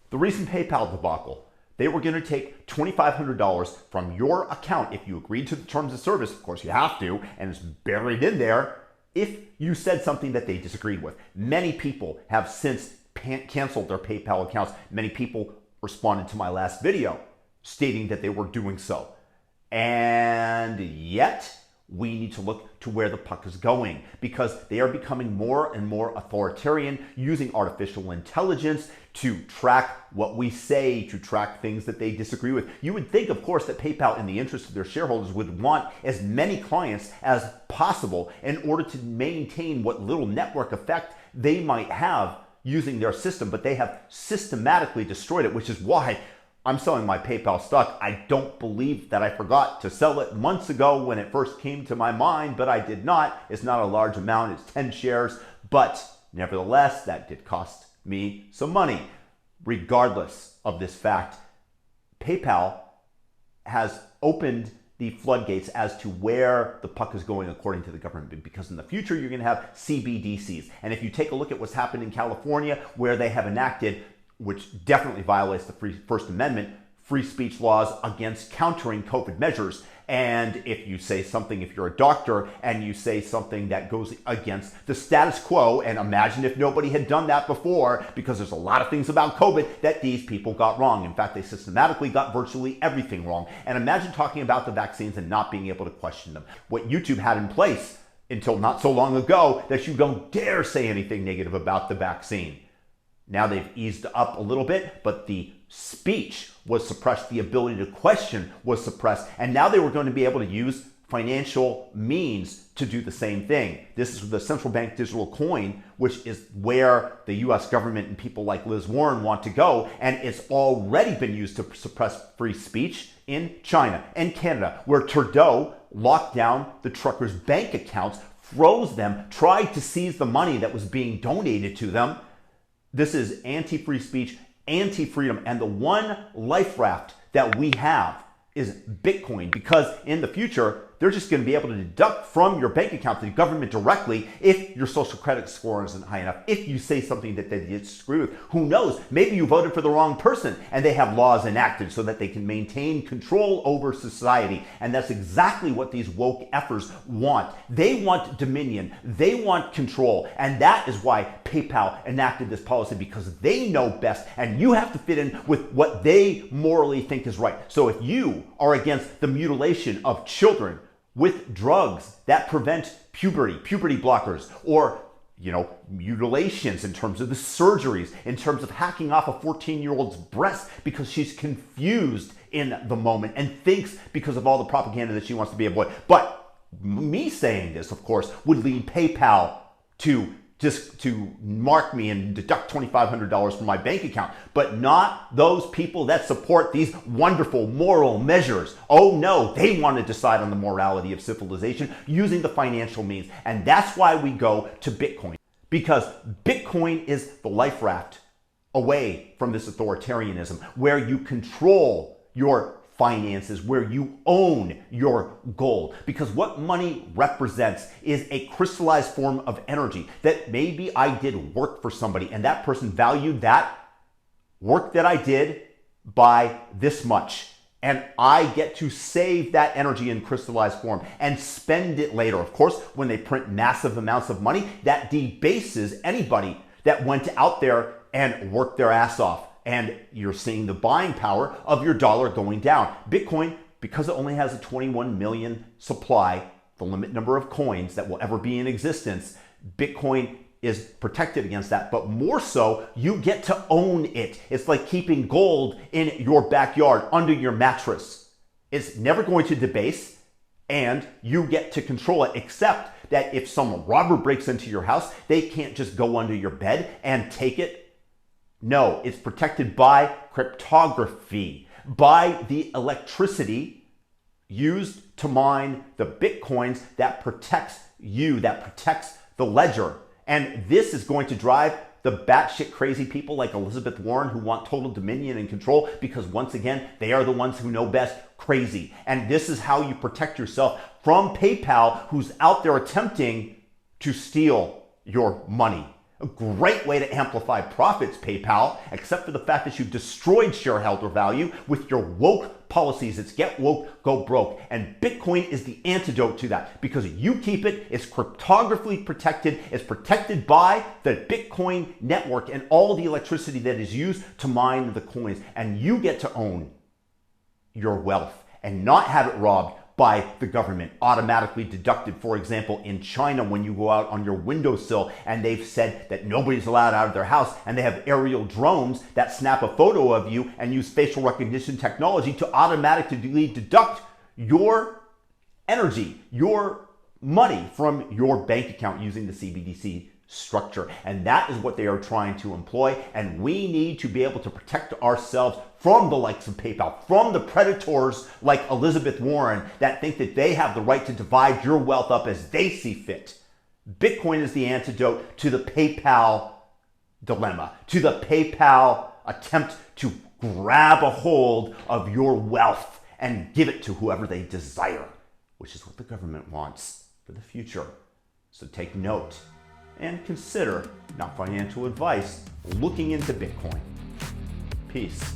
The recent PayPal debacle, they were going to take $2,500 from your account if you agreed to the terms of service. Of course, you have to, and it's buried in there if you said something that they disagreed with. Many people have since canceled their PayPal accounts. Many people responded to my last video stating that they were doing so. And yet, we need to look to where the puck is going, because they are becoming more and more authoritarian, using artificial intelligence to track what we say, to track things that they disagree with. You would think, of course, that PayPal, in the interest of their shareholders, would want as many clients as possible in order to maintain what little network effect they might have using their system, but they have systematically destroyed it, which is why I'm selling my PayPal stock. I don't believe that I forgot to sell it months ago when it first came to my mind, but I did not. It's not a large amount, it's 10 shares, but nevertheless, that did cost me some money. Regardless of this fact, PayPal has opened the floodgates as to where the puck is going according to the government, because in the future you're going to have CBDCs. And if you take a look at what's happened in California, where they have enacted, which definitely violates the First Amendment, free speech laws against countering COVID measures. And if you say something, if you're a doctor and you say something that goes against the status quo, and imagine if nobody had done that before, because there's a lot of things about COVID that these people got wrong. In fact, they systematically got virtually everything wrong. And imagine talking about the vaccines and not being able to question them. What YouTube had in place until not so long ago, that you don't dare say anything negative about the vaccine. Now they've eased up a little bit, but the speech was suppressed, the ability to question was suppressed, and now they were going to be able to use financial means to do the same thing. This is the central bank digital coin, which is where the US government and people like Liz Warren want to go, and it's already been used to suppress free speech in China and Canada, where Trudeau locked down the truckers' bank accounts, froze them, tried to seize the money that was being donated to them. This is anti-free speech, anti-freedom, and the one life raft that we have is Bitcoin, because in the future, they're just going to be able to deduct from your bank account to the government directly if your social credit score isn't high enough, if you say something that they disagree with. Who knows? Maybe you voted for the wrong person, and they have laws enacted so that they can maintain control over society. And that's exactly what these woke effers want. They want dominion. They want control. And that is why PayPal enacted this policy, because they know best, and you have to fit in with what they morally think is right. So if you are against the mutilation of children with drugs that prevent puberty blockers, or mutilations in terms of the surgeries, in terms of hacking off a 14-year-old's breast because she's confused in the moment and thinks, because of all the propaganda, that she wants to be a boy. But me saying this, of course, would lead PayPal to mark me and deduct $2,500 from my bank account, but not those people that support these wonderful moral measures. Oh no, they want to decide on the morality of civilization using the financial means. And that's why we go to Bitcoin, because Bitcoin is the life raft away from this authoritarianism, where you control your finances, where you own your gold. Because what money represents is a crystallized form of energy, that maybe I did work for somebody and that person valued that work that I did by this much. And I get to save that energy in crystallized form and spend it later. Of course, when they print massive amounts of money, that debases anybody that went out there and worked their ass off. And you're seeing the buying power of your dollar going down. Bitcoin, because it only has a 21 million supply, the limit number of coins that will ever be in existence, Bitcoin is protected against that. But more so, you get to own it. It's like keeping gold in your backyard under your mattress. It's never going to debase, and you get to control it, except that if some robber breaks into your house, they can't just go under your bed and take it. No, it's protected by cryptography, by the electricity used to mine the Bitcoins that protects you, that protects the ledger. And this is going to drive the batshit crazy people like Elizabeth Warren, who want total dominion and control, because once again, they are the ones who know best, crazy. And this is how you protect yourself from PayPal, who's out there attempting to steal your money. A great way to amplify profits, PayPal, except for the fact that you've destroyed shareholder value with your woke policies. It's get woke, go broke. And Bitcoin is the antidote to that because you keep it, it's cryptographically protected, it's protected by the Bitcoin network and all the electricity that is used to mine the coins. And you get to own your wealth and not have it robbed by the government, automatically deducted. For example, in China, when you go out on your windowsill and they've said that nobody's allowed out of their house and they have aerial drones that snap a photo of you and use facial recognition technology to automatically deduct your energy, your money from your bank account using the CBDC structure. And that is what they are trying to employ. And we need to be able to protect ourselves from the likes of PayPal, from the predators like Elizabeth Warren that think that they have the right to divide your wealth up as they see fit. Bitcoin is the antidote to the PayPal dilemma, to the PayPal attempt to grab a hold of your wealth and give it to whoever they desire, which is what the government wants for the future. So take note and consider, not financial advice, looking into Bitcoin. Peace.